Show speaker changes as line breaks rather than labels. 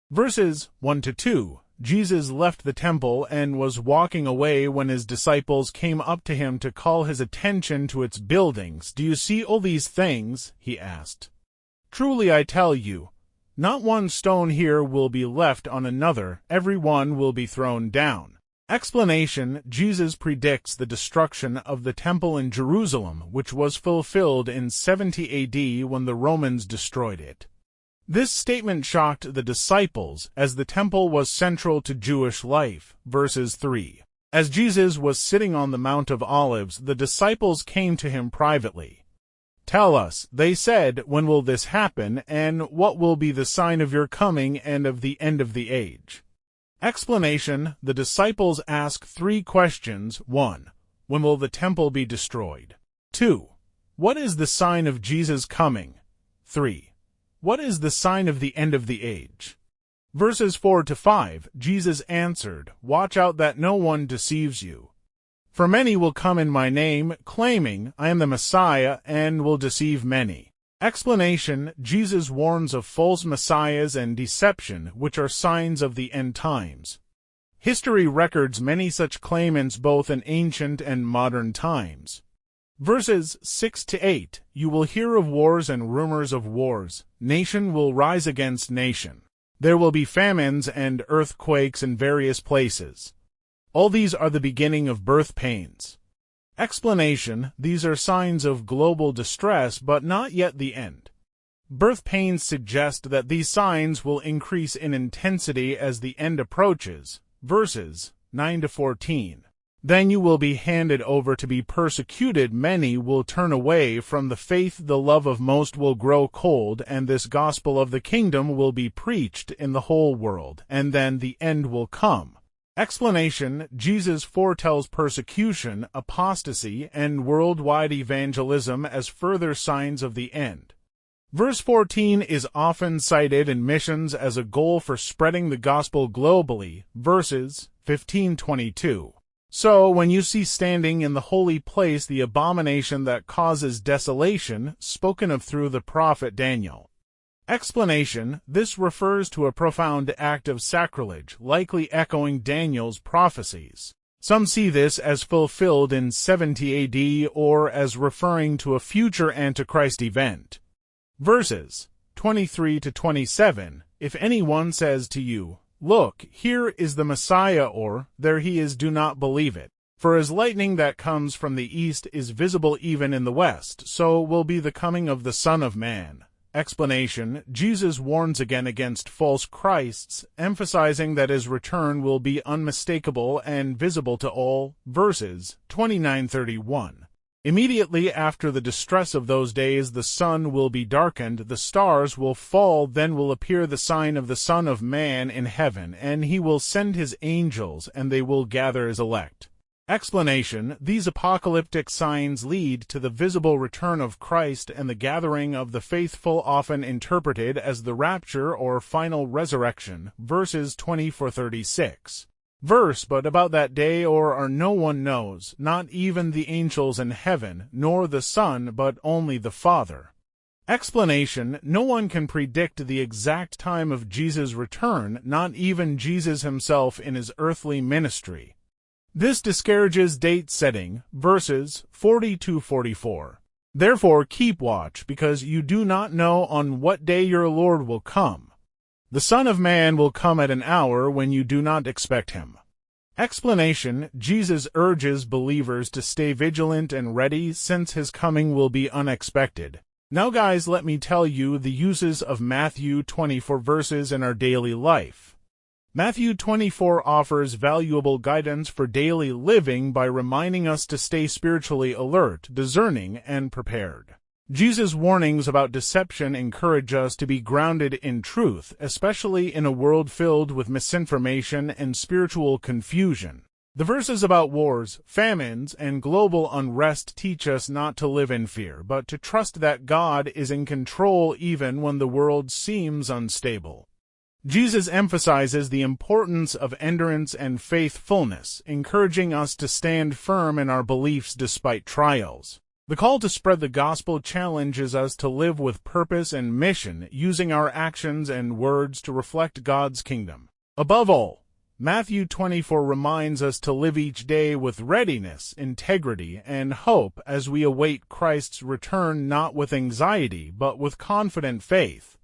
Verses 1-2. Jesus left the temple and was walking away when his disciples came up to him to call his attention to its buildings. "Do you see all these things?" he asked. "Truly I tell you, not one stone here will be left on another, every one will be thrown down." Explanation: Jesus predicts the destruction of the temple in Jerusalem, which was fulfilled in 70 AD when the Romans destroyed it. This statement shocked the disciples, as the temple was central to Jewish life. Verses 3. As Jesus was sitting on the Mount of Olives, the disciples came to him privately. "Tell us," they said, "when will this happen, and what will be the sign of your coming and of the end of the age?" Explanation: the disciples ask three questions. 1. When will the temple be destroyed? 2. What is the sign of Jesus' coming? 3. What is the sign of the end of the age? Verses 4-5, Jesus answered, "Watch out that no one deceives you. For many will come in my name, claiming, 'I am the Messiah,' and will deceive many." Explanation: Jesus warns of false messiahs and deception, which are signs of the end times. History records many such claimants both in ancient and modern times. Verses 6-8, you will hear of wars and rumors of wars. Nation will rise against nation. There will be famines and earthquakes in various places. All these are the beginning of birth pains. Explanation: these are signs of global distress, but not yet the end. Birth pains suggest that these signs will increase in intensity as the end approaches. Verses 9-14. Then you will be handed over to be persecuted. Many will turn away from the faith. The love of most will grow cold, and this gospel of the kingdom will be preached in the whole world, and then the end will come. Explanation: Jesus foretells persecution, apostasy, and worldwide evangelism as further signs of the end. Verse 14 is often cited in missions as a goal for spreading the gospel globally. Verses 15-22. So, when you see standing in the holy place the abomination that causes desolation, spoken of through the prophet Daniel. Explanation: this refers to a profound act of sacrilege, likely echoing Daniel's prophecies. Some see this as fulfilled in 70 AD or as referring to a future Antichrist event. Verses 23-27, if anyone says to you, "Look, here is the Messiah," or "There he is," do not believe it. For as lightning that comes from the east is visible even in the west, so will be the coming of the Son of Man. Explanation: Jesus warns again against false Christs, emphasizing that his return will be unmistakable and visible to all. Verses 29-31. Immediately after the distress of those days the sun will be darkened, the stars will fall, then will appear the sign of the Son of Man in heaven, and he will send his angels, and they will gather his elect. Explanation: these apocalyptic signs lead to the visible return of Christ and the gathering of the faithful, often interpreted as the rapture or final resurrection. Verses 24-36. But about that day or no one knows, not even the angels in heaven, nor the Son, but only the Father. Explanation: no one can predict the exact time of Jesus' return, not even Jesus himself in his earthly ministry. This discourages date setting. Verses 40-44. Therefore keep watch, because you do not know on what day your Lord will come. The Son of Man will come at an hour when you do not expect him. Explanation: Jesus urges believers to stay vigilant and ready, since his coming will be unexpected. Now guys, let me tell you the uses of Matthew 24 verses in our daily life. Matthew 24 offers valuable guidance for daily living by reminding us to stay spiritually alert, discerning, and prepared. Jesus' warnings about deception encourage us to be grounded in truth, especially in a world filled with misinformation and spiritual confusion. The verses about wars, famines, and global unrest teach us not to live in fear, but to trust that God is in control even when the world seems unstable. Jesus emphasizes the importance of endurance and faithfulness, encouraging us to stand firm in our beliefs despite trials. The call to spread the gospel challenges us to live with purpose and mission, using our actions and words to reflect God's kingdom. Above all, Matthew 24 reminds us to live each day with readiness, integrity, and hope as we await Christ's return, not with anxiety, but with confident faith.